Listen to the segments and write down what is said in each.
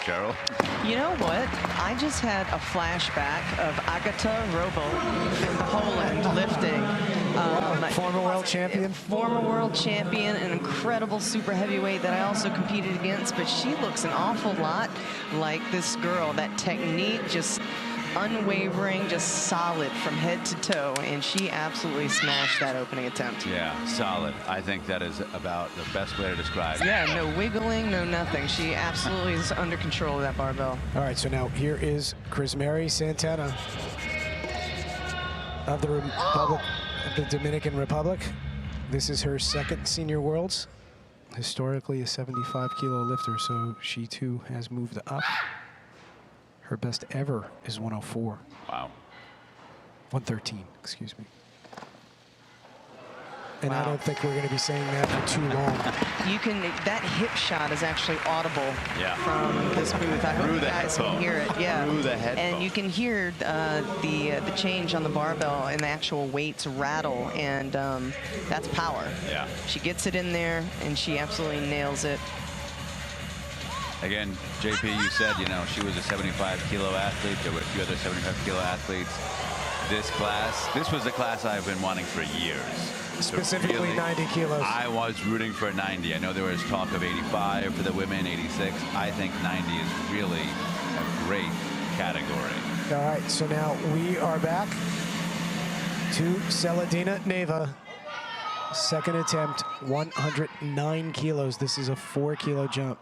Cheryl? You know what? I just had a flashback of Agata Robo from Poland lifting. Former world champion. Former world champion, an incredible super heavyweight that I also competed against, but she looks an awful lot like this girl. That technique, just unwavering, just solid from head to toe, and she absolutely smashed that opening attempt. Yeah, solid. I think that is about the best way to describe it. Yeah, no wiggling, no nothing. She absolutely is under control of that barbell. All right, so now here is Chrismary Santana of the Republic of the Dominican Republic. This is her second senior worlds. Historically a 75-kilo lifter, so she too has moved up. Her best ever is 104. Wow. 113, excuse me. And Wow. I don't think we're going to be saying that for too long. You can, that hip shot is actually audible from this booth. I hope you guys can hear it. Yeah. Through the headphone. And you can hear the change on the barbell and the actual weights rattle, and that's power. Yeah. She gets it in there, and she absolutely nails it. Again, JP, you said, you know, she was a 75-kilo athlete. There were a few other 75-kilo athletes. This was the class I've been wanting for years. Specifically really, 90 kilos. I was rooting for 90. I know there was talk of 85 for the women, 86. I think 90 is really a great category. All right, so now we are back to Celadina Neva. Second attempt, 109 kilos. This is a 4-kilo jump.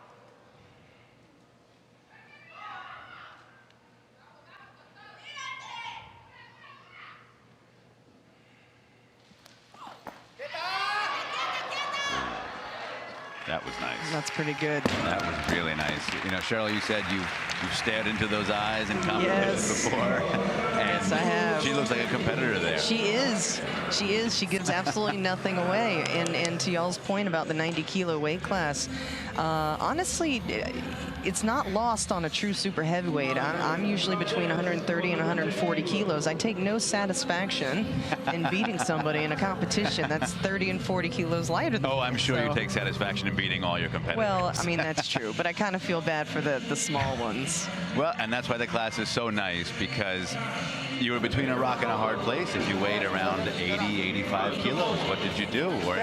That was nice. That's pretty good. That was really nice. You know, Cheryl, you said you've stared into those eyes in competition before. And yes, I have. She looks like a competitor there. She is. She is. She gives absolutely nothing away. And to y'all's point about the 90-kilo weight class, honestly, it's not lost on a true super heavyweight. I'm usually between 130 and 140 kilos. I take no satisfaction in beating somebody in a competition that's 30 and 40 kilos lighter than me. Oh, I'm sure you take satisfaction in beating all your competitors. Well, I mean, that's true, but I kind of feel bad for the small ones. Well, and that's why the class is so nice, because you were between a rock and a hard place. If you weighed around 80, 85 kilos, what did you do? Or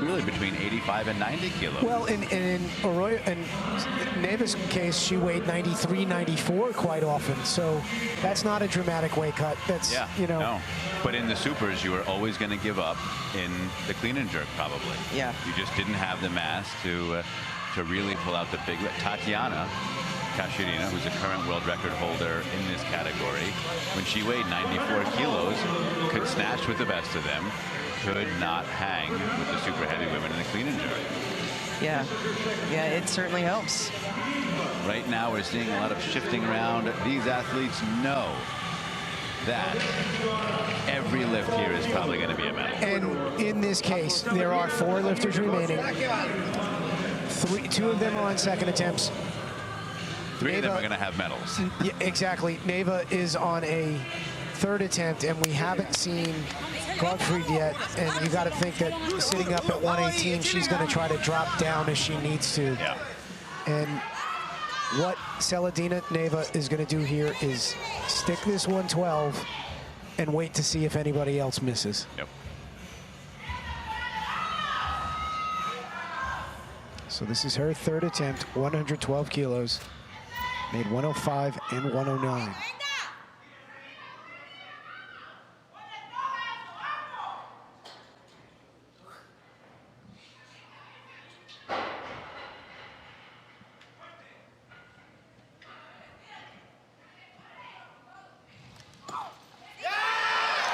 really between 85 and 90 kilos. Well, in Neva's case, she weighed 93, 94 quite often. So that's not a dramatic weight cut. That's, you know. No. But in the supers, you were always going to give up in the clean and jerk, probably. Yeah. You just didn't have the mass to really pull out the big. Tatiana Kashirina, who's a current world record holder in this category, when she weighed 94 kilos, could snatch with the best of them, could not hang with the super heavy women in the clean and jerk. Yeah. Yeah, it certainly helps. Right now, we're seeing a lot of shifting around. These athletes know that every lift here is probably going to be a medal. And in this case, there are 4 lifters remaining. 2 of them are on second attempts. 3 of them are going to have medals. Yeah, exactly. Neva is on a 3rd attempt, and we haven't seen Godfrey yet. And you got to think that sitting up at 118, she's going to try to drop down as she needs to. Yeah. And what Celadina Neva is going to do here is stick this 112 and wait to see if anybody else misses. Yep. So this is her 3rd attempt, 112 kilos. Made 105 and 109.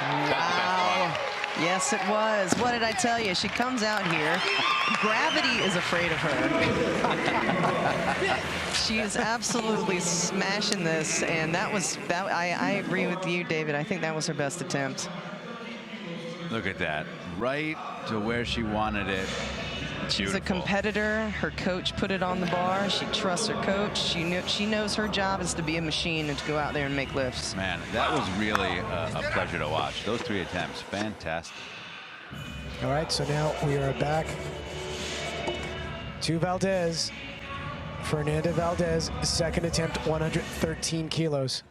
Wow. Yes, it was. What did I tell you? She comes out here. Gravity is afraid of her. She is absolutely smashing this, and I agree with you, David. I think that was her best attempt. Look at that. Right to where she wanted it. She's a competitor. Her coach put it on the bar. She trusts her coach. She knows her job is to be a machine and to go out there and make lifts. Man, that was really a pleasure to watch. Those 3 attempts, fantastic. All right, so now we are back to Valdez. Fernanda Valdez, second attempt, 113 kilos.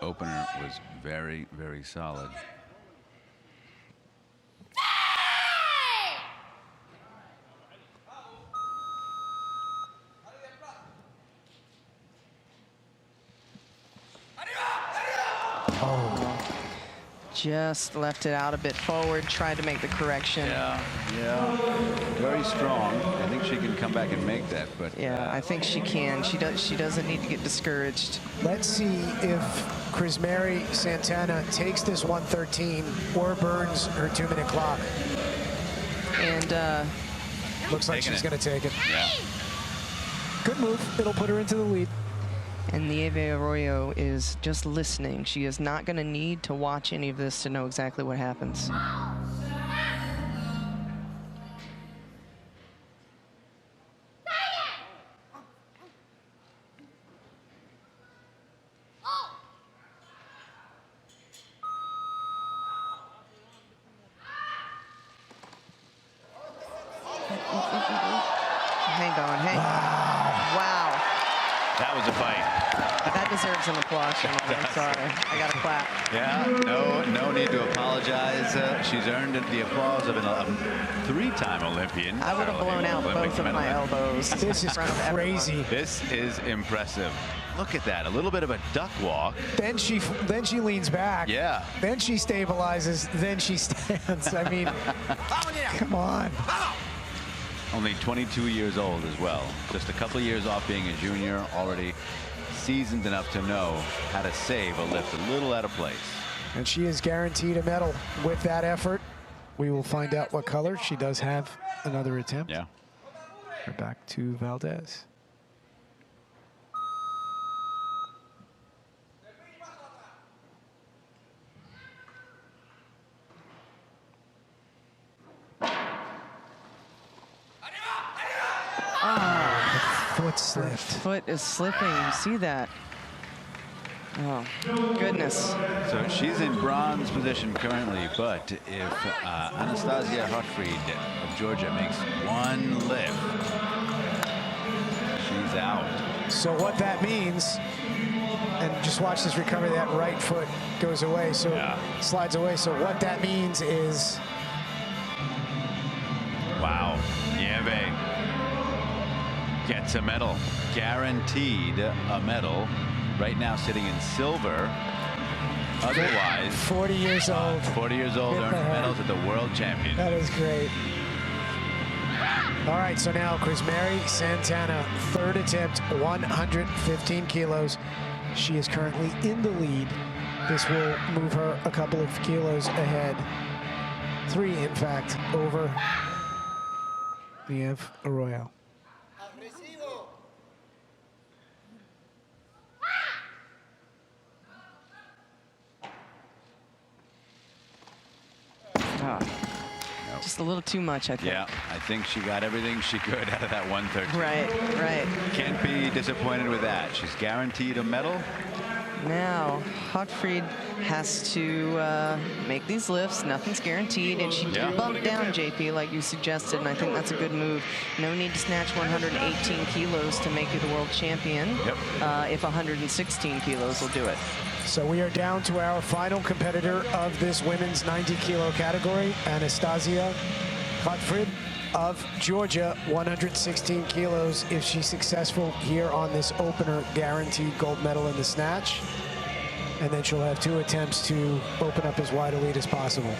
Opener was very, very solid. Just left it out a bit forward, tried to make the correction. Yeah, very strong. I think she can come back and make that, but yeah, I think she can. She doesn't need to get discouraged. Let's see if Krismary Santana takes this 113 or burns her 2-minute clock. And looks like she's going to take it. Yeah. Good move. It'll put her into the lead. And Nieve Arroyo is just listening. She is not going to need to watch any of this to know exactly what happens. Hang on, hang on. Wow. That was a fight. That deserves an applause, Shimon. I'm sorry. I got to clap. Yeah, no need to apologize. She's earned the applause of a three-time Olympian. I would have blown out both of my elbows. This is crazy. This is impressive. Look at that, a little bit of a duck walk. Then she leans back. Yeah. Then she stabilizes. Then she stands. I mean, come on. Only 22 years old as well. Just a couple of years off being a junior, already seasoned enough to know how to save a lift a little out of place. And she is guaranteed a medal with that effort. We will find out what color. She does have another attempt. Yeah. We're back to Valdez. Foot slipped. Foot is slipping. You see that? Oh, goodness. So she's in bronze position currently, but if Anastacio Godfrey of Georgia makes one lift, she's out. So what that means, and just watch this recovery, that right foot goes away, so slides away. So what that means is... Wow, Nieve gets a medal, guaranteed a medal. Right now sitting in silver. Otherwise, 40 years old. 40 years old, earned medals at the World Championship. That is great. All right, so now Krismary Santana, third attempt, 115 kilos. She is currently in the lead. This will move her a couple of kilos ahead. 3, in fact, over Nieve Arroyo. Just a little too much, I think. Yeah, I think she got everything she could out of that 113. Right. Can't be disappointed with that. She's guaranteed a medal. Now, Godfrey has to make these lifts. Nothing's guaranteed, and she did bump down JP like you suggested, and I think that's a good move. No need to snatch 118 kilos to make you the world champion. If 116 kilos will do it. So we are down to our final competitor of this women's 90-kilo category, Anastacio Godfrey of Georgia, 116 kilos. If she's successful here on this opener, guaranteed gold medal in the snatch. And then she'll have 2 attempts to open up as wide a lead as possible.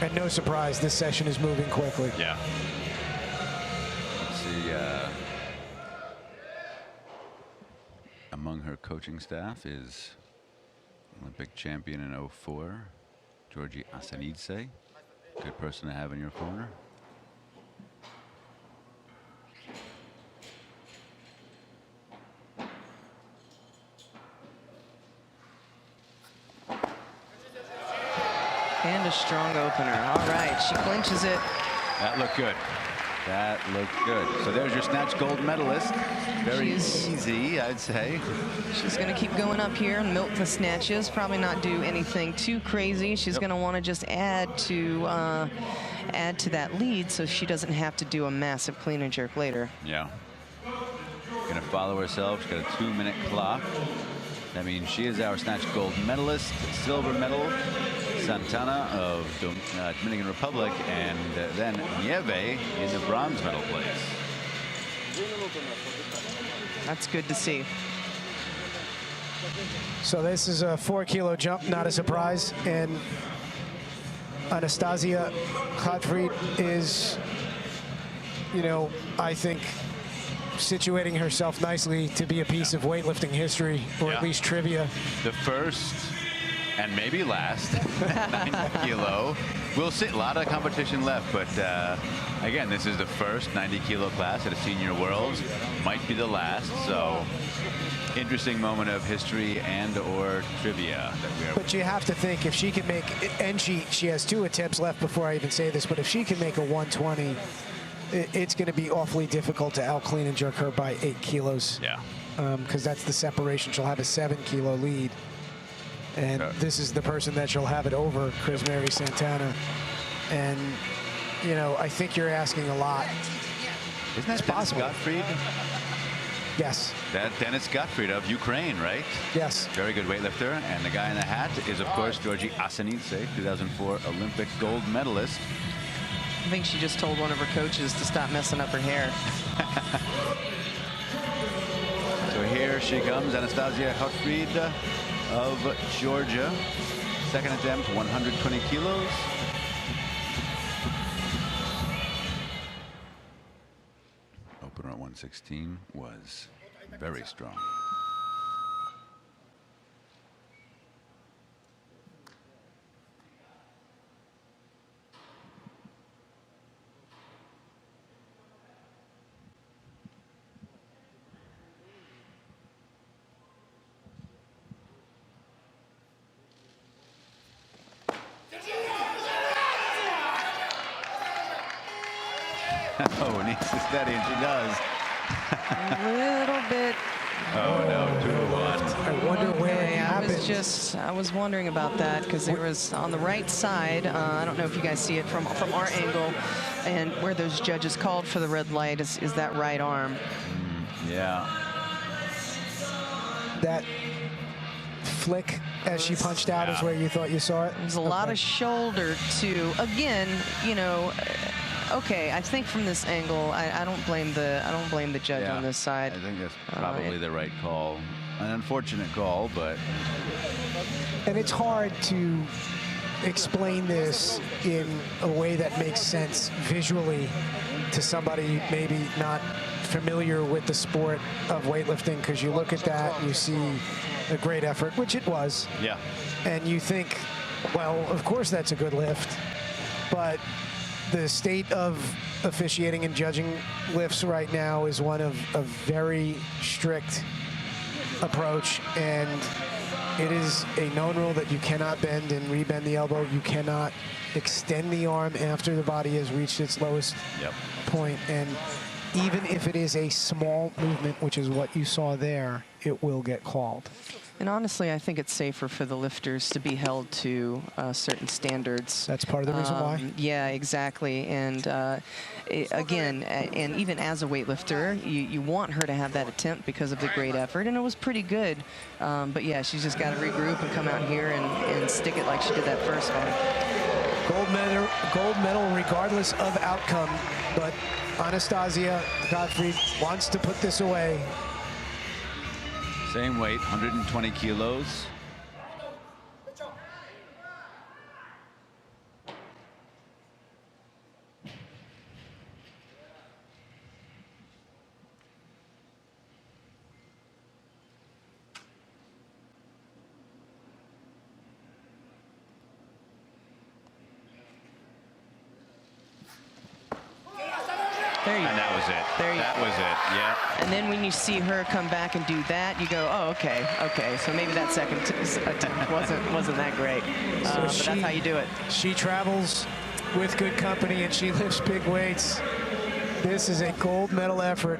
And no surprise, this session is moving quickly. Yeah. Let's see. Among her coaching staff is Olympic champion in 04, Georgie Asanidze. Good person to have in your corner. And a strong opener. All right, she clinches it. That looked good. That looked good. So there's your snatch gold medalist. Very easy, I'd say. She's going to keep going up here and milk the snatches. Probably not do anything too crazy. She's going to want to just add to add to that lead so she doesn't have to do a massive clean and jerk later. Yeah. Gonna follow herself. She's got a 2-minute clock. That means she is our snatch gold medalist, silver medal, Santana of Dominican Republic, and then Nieve in the bronze medal place. That's good to see. So this is a 4-kilo jump, not a surprise. And Anastacio Godfrey is, you know, I think situating herself nicely to be a piece of weightlifting history, or at least trivia. The first and maybe last 90 kilo. We'll see. A lot of competition left, but again, this is the first 90 kilo class at a senior worlds. Might be the last, so interesting moment of history and or trivia that we are. But you have to think, if she can make, and she has 2 attempts left before I even say this, but if she can make a 120, it's going to be awfully difficult to out clean and jerk her by 8 kilos. Yeah. Because that's the separation. She'll have a 7-kilo lead. And this is the person that she'll have it over, Chris Mary Santana. And, you know, I think you're asking a lot. Isn't that possible? Gottfried? Yes. That Dennis Gottfried of Ukraine, right? Yes. Very good weightlifter. And the guy in the hat is, of course, Georgie Asenidze, 2004 Olympic gold medalist. I think she just told one of her coaches to stop messing up her hair. So here she comes, Anastacio Godfrey of Georgia. Second attempt, 120 kilos. Opener at 116 was very strong. Oh, needs to steady, and she does. A little bit. Oh no, 2-1. I wonder where it happened. I was wondering about that, because there was on the right side. I don't know if you guys see it from our angle, and where those judges called for the red light is that right arm. Yeah. That flick as she punched out is where you thought you saw it? There's a lot of shoulder too. Again, you know. Okay, I think from this angle, I don't blame the judge on this side. I think that's probably the right call. An unfortunate call, but. And it's hard to explain this in a way that makes sense visually to somebody maybe not familiar with the sport of weightlifting, because you look at that and you see a great effort, which it was. Yeah. And you think, well, of course that's a good lift, but the state of officiating and judging lifts right now is one of a very strict approach, and it is a known rule that you cannot bend and rebend the elbow. You cannot extend the arm after the body has reached its lowest point. And even if it is a small movement, which is what you saw there, it will get called. And honestly, I think it's safer for the lifters to be held to certain standards. That's part of the reason why? Yeah, exactly. And again, and even as a weightlifter, you want her to have that attempt because of the great effort. And it was pretty good. But yeah, she's just got to regroup and come out here and stick it like she did that first one. Gold medal regardless of outcome. But Anastacio Godfrey wants to put this away. Same weight, 120 kilos. There you go. And that was it. There you that go. was it. Yeah. And then when you see her come back and do that, you go, oh, okay. So maybe that second attempt wasn't that great. But that's how you do it. She travels with good company and she lifts big weights. This is a gold medal effort,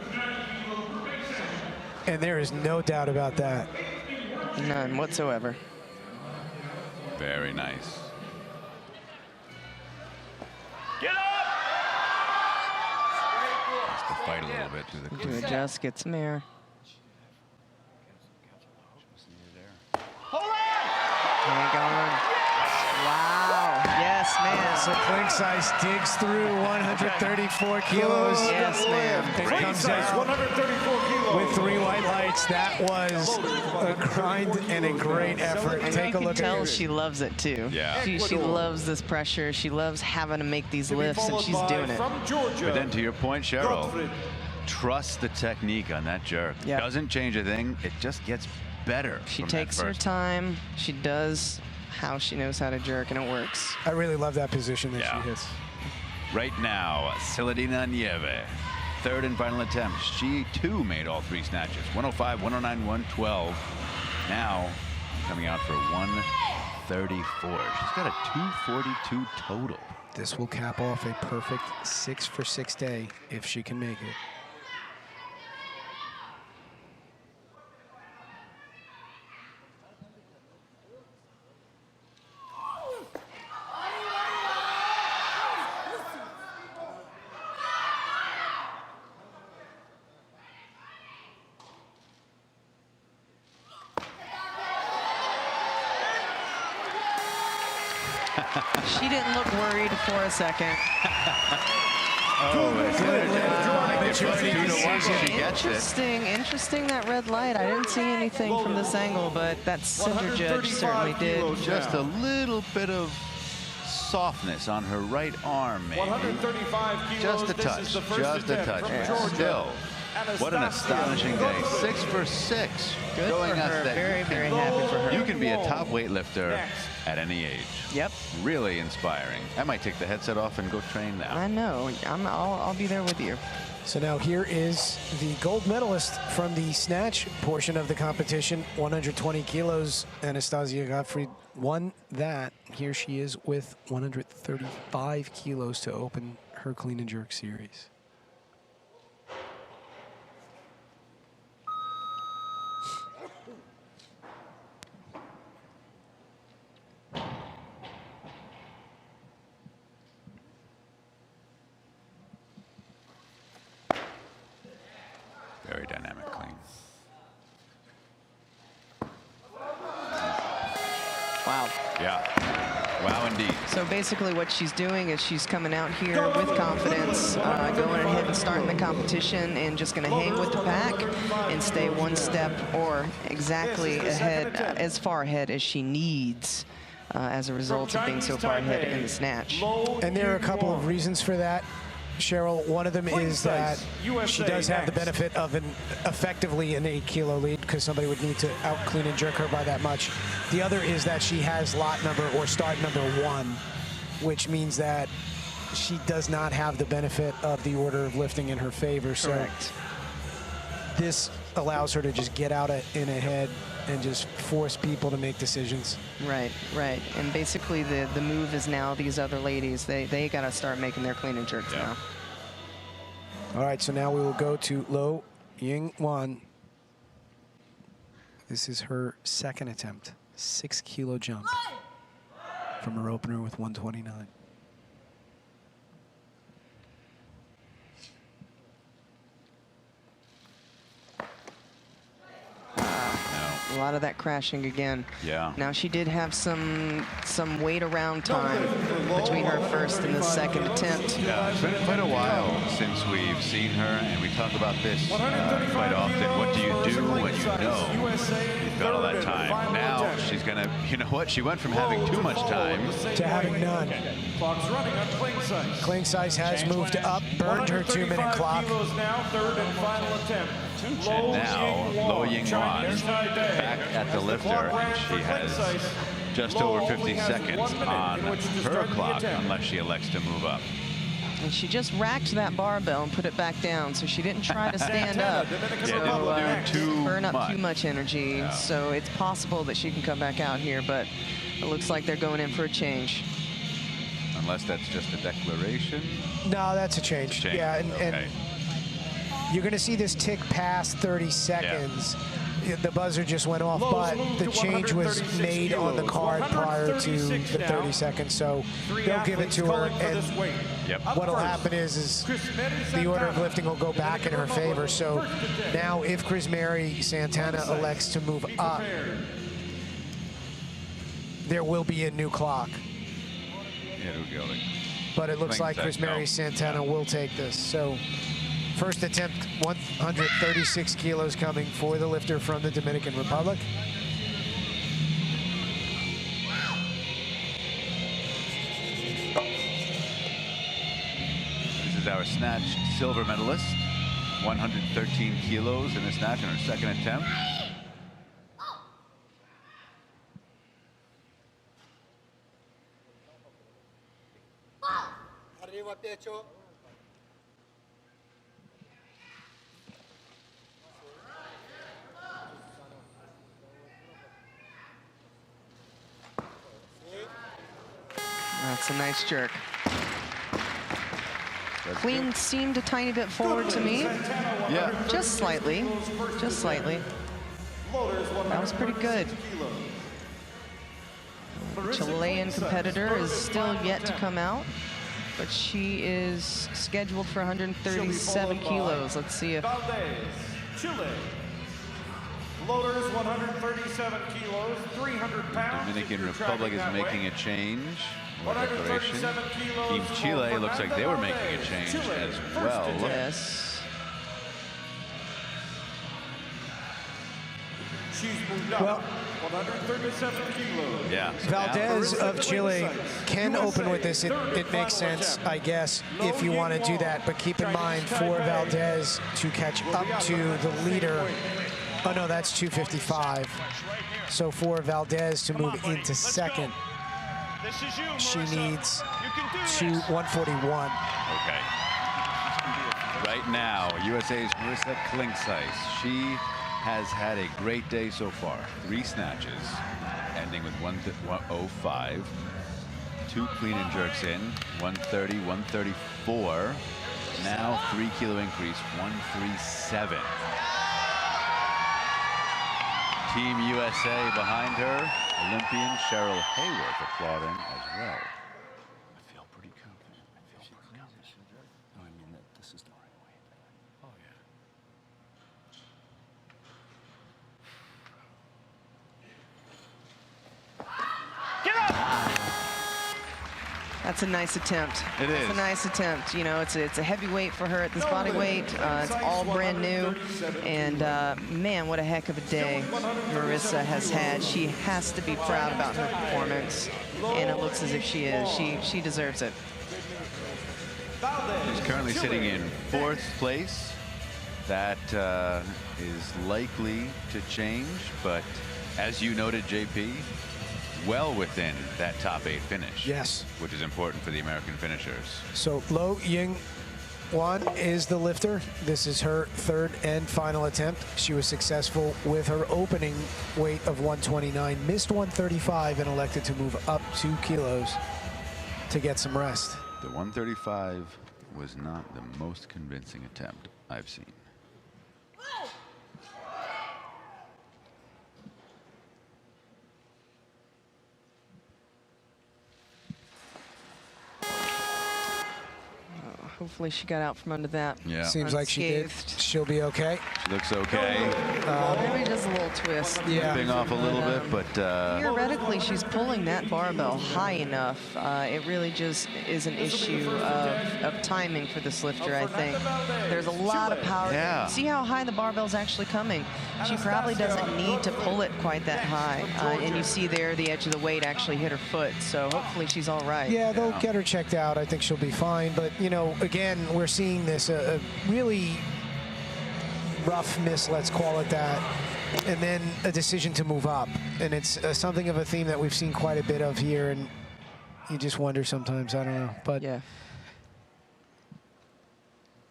and there is no doubt about that. None whatsoever. Very nice. Get up! Has to fight a little bit through the To cleats. adjust, get some air. Hang on. Wow. Yes, man. So Clink Size digs through 134 kilos. Yes, ma'am. It comes out 134 kilos. with 3 white lights. That was a grind and a great effort. And Take you a look can tell at she loves it too. Yeah. She loves this pressure. She loves having to make these lifts, and she's doing it. From Georgia. But then to your point, Cheryl, Godfrey. trust the technique on that jerk. Yep. Doesn't change a thing. It just gets better. She from takes that her first. time. She does how she knows how to jerk, and it works. I really love that position that Yeah. she hits. Right now, Celadina Nieve, third and final attempt. She too made all 3 snatches. 105, 109, 112. Now coming out for 134. She's got a 242 total. This will cap off a perfect 6 for 6 day if she can make it. She didn't look worried for a second. Interesting that red light. I didn't see anything from this angle, but that center judge certainly did. Just a little bit of softness on her right arm, maybe. 135 kilos. Just a This touch, is the first just a attempt touch. from Yeah. Georgia. Still, what an astonishing day. 6 for 6. Good showing for us her. that Very, you very can- happy for her. You can be a top weightlifter at any age. Yep. Really inspiring. I might take the headset off and go train now. I know. I'll be there with you. So now here is the gold medalist from the snatch portion of the competition, 120 kilos. Anastacio Godfrey won that. Here she is with 135 kilos to open her clean and jerk series. Very dynamic clean. Wow. Yeah. Wow, indeed. So basically what she's doing is she's coming out here with confidence, going ahead and starting the competition and just going to hang with the pack and stay one step or exactly ahead, as far ahead as she needs as a result of being so far ahead in the snatch. And there are a couple of reasons for that, Cheryl. One of them is that she does have the benefit of effectively an 8-kilo lead because somebody would need to out clean and jerk her by that much. The other is that she has lot number or start number 1, which means that she does not have the benefit of the order of lifting in her favor. So Correct. this allows her to just get out in ahead and just force people to make decisions. Right, right. And basically the move is now these other ladies, they got to start making their clean and jerks now. All right, so now we will go to Lo Ying Wan. This is her second attempt, 6-kilo jump from her opener with 129. A lot of that crashing again. Yeah. Now she did have some wait around time between her first and the second attempt. Yeah, it's been quite a while since we've seen her, and we talk about this quite often. What do you do when you know you've got all that time? Now she's gonna, you know what? She went from having too much time To having none. Clock's running on Clink Size. Clink Size has moved up, burned her 2-minute clock. Kilos now, third and final attempt. And now, Lo Ying Wan back at the lifter, and she has just over 50 seconds on her clock, unless she elects to move up. And she just racked that barbell and put it back down, so she didn't try to stand up. Yeah, didn't do too burn up much. too much energy. Yeah. So it's possible that she can come back out here, but it looks like they're going in for a change. Unless that's just a declaration. No, that's a change. Change. Yeah, and Okay. you're going to see this tick past 30 seconds. The buzzer just went off, but the change was made on the card prior to the 30 seconds, so they'll give it to her. And Yep. What'll happen is the order of lifting will go back in her favor. So now if Chris Mary Santana elects to move up, there will be a new clock. Yeah, it'll go. But it looks like Chris Mary Santana will take this. So first attempt, 136 kilos coming for the lifter from the Dominican Republic. This is our snatch silver medalist, 113 kilos in the snatch in her second attempt. That's a nice jerk. Clean seemed a tiny bit forward to me. Yeah. Just slightly. Just slightly. That was pretty good. The Chilean competitor is still yet to come out, but she is scheduled for 137 kilos. Let's see if... Chile. Floaters, 137 kilos, 300 pounds. Dominican Republic is making a change. Or declaration. 137 kilos. Team Chile looks like they were making a change as well. Yes. She's moved up. Well, 137 kilos. Yeah. So Valdez now, of Chile can open with this. It makes sense, I guess, if you want to do that. But keep in mind, for Valdez to catch up to the leader, oh no, that's 255. So for Valdez to move into second, she needs 141. Okay. Right now, USA's Marissa Klingsheis. She has had a great day so far. 3 snatches, ending with 105. 2 clean and jerks in, 130, 134. Now 3 kilo increase, 137. Team USA behind her. Olympian Cheryl Hayworth applauding as well. I feel pretty confident. I feel pretty confident. No, I mean that this is the right way. Oh, yeah. Get up! That's a nice attempt. It is. It's a nice attempt. You know, it's a heavy weight for her at this body weight. It's all brand new. And man, what a heck of a day Marissa has had. She has to be proud about her performance. And it looks as if she is. She deserves it. She's currently sitting in 4th place. That is likely to change. But as you noted, JP, well within that top 8 finish. Yes. Which is important for the American finishers. So Lo Ying-Wan is the lifter. This is her 3rd and final attempt. She was successful with her opening weight of 129, missed 135, and elected to move up 2 kilos to get some rest. The 135 was not the most convincing attempt I've seen. Hopefully she got out from under that. Yeah. Seems like she did. Unscathed. She'll be okay. She looks okay. Maybe just a little twist. Yeah. Limping off a little bit, but Theoretically, she's pulling that barbell high enough. It really just is an issue of timing for this lifter, I think. There's a lot of power. Yeah. See how high the barbell's actually coming. She probably doesn't need to pull it quite that high. And you see there the edge of the weight actually hit her foot. So hopefully she's all right. Yeah, they'll get her checked out. I think she'll be fine. But, you know, again, we're seeing this a really rough miss, let's call it that, and then a decision to move up. And it's something of a theme that we've seen quite a bit of here, and you just wonder sometimes, I don't know. But yeah.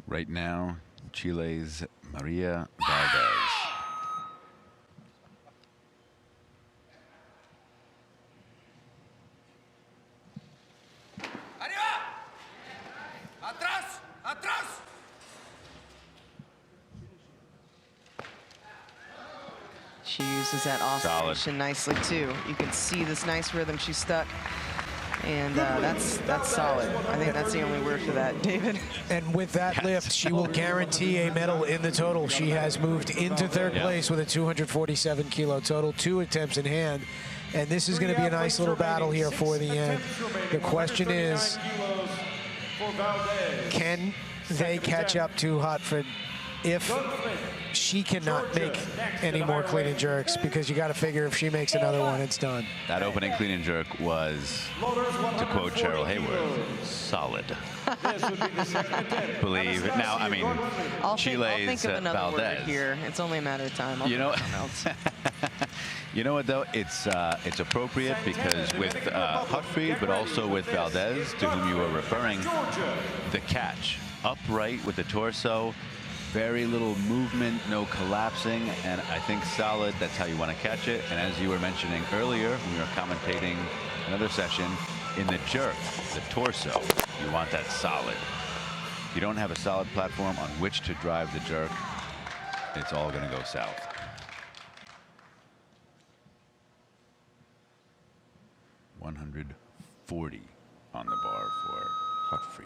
right now, Chile's Maria Valdez. She uses that oscillation nicely too. You can see this nice rhythm she stuck. And that's solid. I think that's the only word for that, David. And with that lift, she will guarantee a medal in the total. She has moved into third place with a 247 kilo total, 2 attempts in hand. And this is going to be a nice little battle here for the end. The question is, can they catch up to Hotford if she cannot make any more clean and jerks? Because you got to figure if she makes another one, it's done. That opening clean and jerk was, to quote Cheryl Hayward, solid. Believe it. Now, I mean, I'll think of another Valdez. word here. It's only a matter of time. You know, you know what though? It's appropriate because with Hotfried, but also with Valdez, to whom you were referring, the catch upright with the torso. Very little movement, no collapsing, and I think solid. That's how you want to catch it. And as you were mentioning earlier, when we were commentating another session, in the jerk, the torso, you want that solid. If you don't have a solid platform on which to drive the jerk, it's all going to go south. $140 on the bar for Hotfried.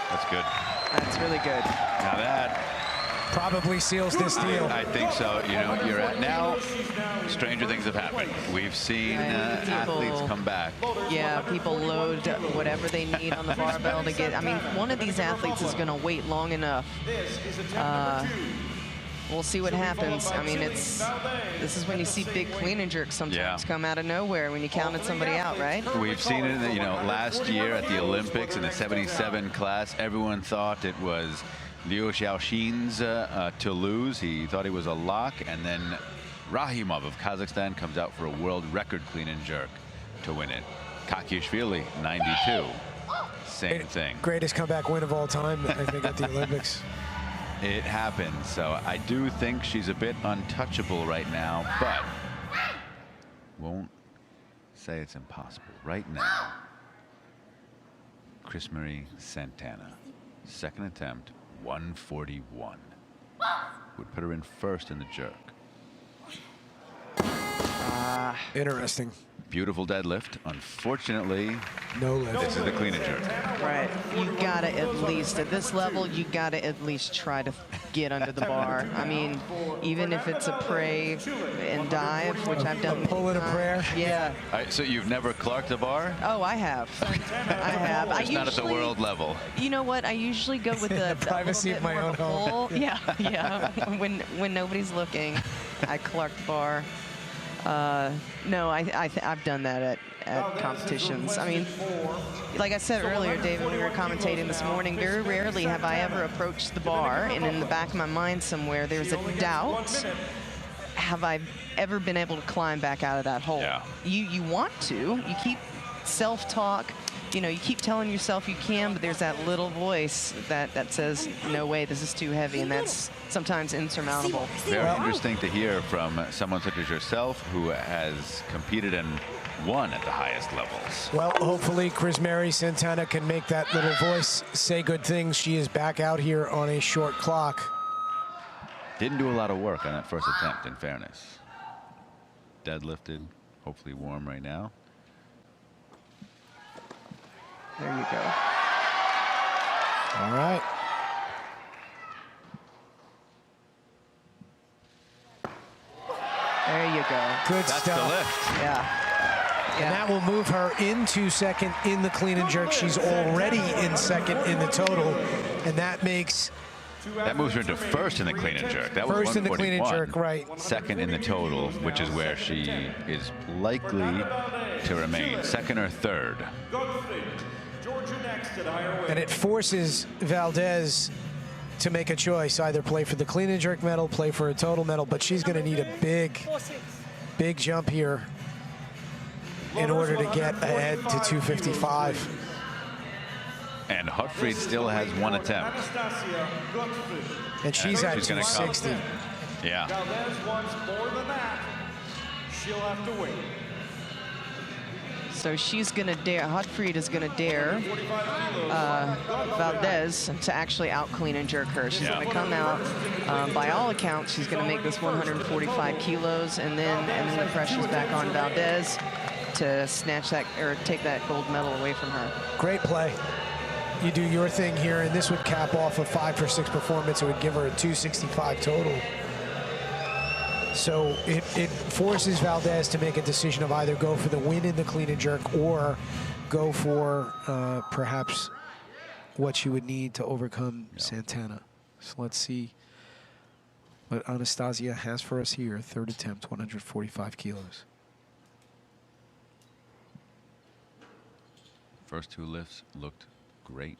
That's good. That's really good. Now that probably seals this deal. I think so. You know, you're at now. Stranger things have happened. We've seen athletes come back. Yeah, people load whatever they need on the barbell to get. I mean, one of these athletes is going to wait long enough. We'll see what happens. I mean, this is when you see big clean and jerks sometimes come out of nowhere when you counted somebody out, right? We've seen it, you know, last year at the Olympics in the 77 class. Everyone thought it was Liu Xiaoxin's to lose. He thought he was a lock, and then Rahimov of Kazakhstan comes out for a world record clean and jerk to win it. Kakiashvili, 92. Same thing. Greatest comeback win of all time, I think, at the Olympics. It happens. So I do think she's a bit untouchable right now, but won't say it's impossible. Right now, Chris Marie Santana, second attempt, 141. Would put her in first in the jerk. Interesting. Beautiful deadlift. Unfortunately, no lift. This is the clean and jerk. Right. You gotta at least, at this level, you gotta at least try to get under the bar. I mean, even if it's a pray and dive, which I've done. Pull in a prayer. Yeah. All right, so you've never clarked a bar? Oh, I have. I have. Just not at the world level. You know what? I usually go with the privacy of my own home. Yeah, yeah. when nobody's looking, I clark the bar. No, I've done that at competitions. I mean, like I said earlier, David, when we were commentating this morning, very rarely have I ever approached the bar, and in the back of my mind somewhere, there's a doubt. Have I ever been able to climb back out of that hole? Yeah. You want to. You keep self-talk. You know, you keep telling yourself you can, but there's that little voice that says, no way, this is too heavy, and that's sometimes insurmountable. Very interesting to hear from someone such as yourself who has competed and won at the highest levels. Well, hopefully Chris Marie Santana can make that little voice say good things. She is back out here on a short clock. Didn't do a lot of work on that first attempt, in fairness. Deadlifted, hopefully warm right now. There you go. All right. There you go. Good That's stuff. the lift. Yeah. And that will move her into second in the clean and jerk. She's already in second in the total, and that makes... That moves her into first in the clean and jerk. That was First in the clean and jerk, right. Second in the total, which is where she is likely to remain. Second or third. And it forces Valdez to make a choice, either play for the clean and jerk medal, play for a total medal, but she's going to need a big jump here in order to get ahead to 255. And Hotfried still has one attempt. Anastacio Godfrey. And she's at she's gonna come. 260. Yeah. Valdez wants more than that. She'll have to wait. So she's going to dare, Hotfried is going to dare 45 kilos. Valdez to actually out clean and jerk her. She's Yeah. going to come out. By all accounts, she's going to make this 145 kilos, and then the pressure's back on Valdez to snatch that or take that gold medal away from her. Great play. You do your thing here, and this would cap off a 5 for 6 performance. It would give her a 265 total. So it forces Valdez to make a decision of either go for the win in the clean and jerk or go for perhaps what she would need to overcome Santana. So let's see what Anastasia has for us here. Third attempt, 145 kilos. First two lifts looked great.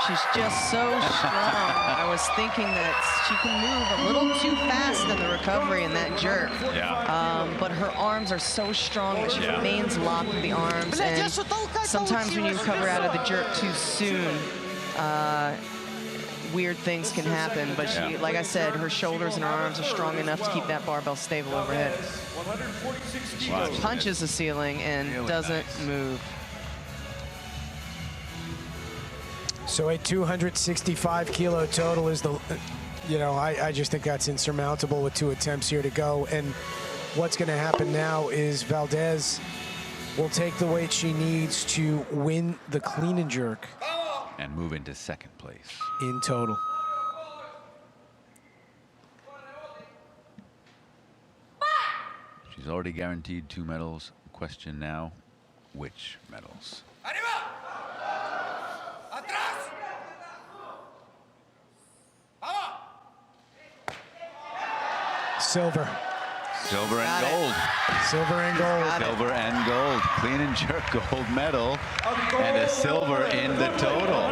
She's just so strong. I was thinking that she can move a little too fast in the recovery in that jerk. Yeah. But her arms are so strong that she remains locked with the arms. And sometimes when you recover out of the jerk too soon, weird things can happen. But she, like I said, her shoulders and her arms are strong enough to keep that barbell stable overhead. 146 She kilos. punches the ceiling and doesn't move. So a 265 kilo total is the, I just think that's insurmountable with 2 attempts here to go. And what's going to happen now is Valdez will take the weight she needs to win the clean and jerk. And move into second place. In total. She's already guaranteed 2 medals. Question now, which medals? Silver. Silver and gold. Silver and gold. Silver and gold. Clean and jerk gold medal. And a silver in the total.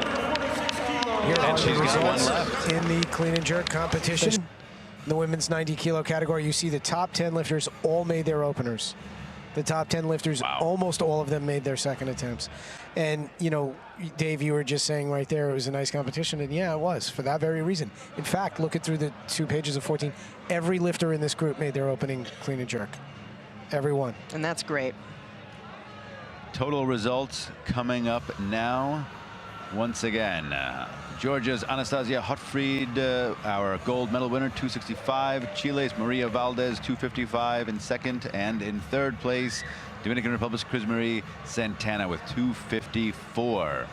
Here are And the she's got one results left. in the clean and jerk competition. In the women's 90 kilo category, you see the top 10 lifters all made their openers. The top 10 lifters, almost all of them made their second attempts. And, Dave, you were just saying right there it was a nice competition, and yeah, it was, for that very reason. In fact, look at through the 2 pages of 14. Every lifter in this group made their opening clean and jerk. Every one. And that's great. Total results coming up now. Once again, Georgia's Anastasia Godfrey, our gold medal winner, 265. Chile's Maria Valdez, 255 in second. And in third place, Dominican Republic's Chris Marie Santana with 254.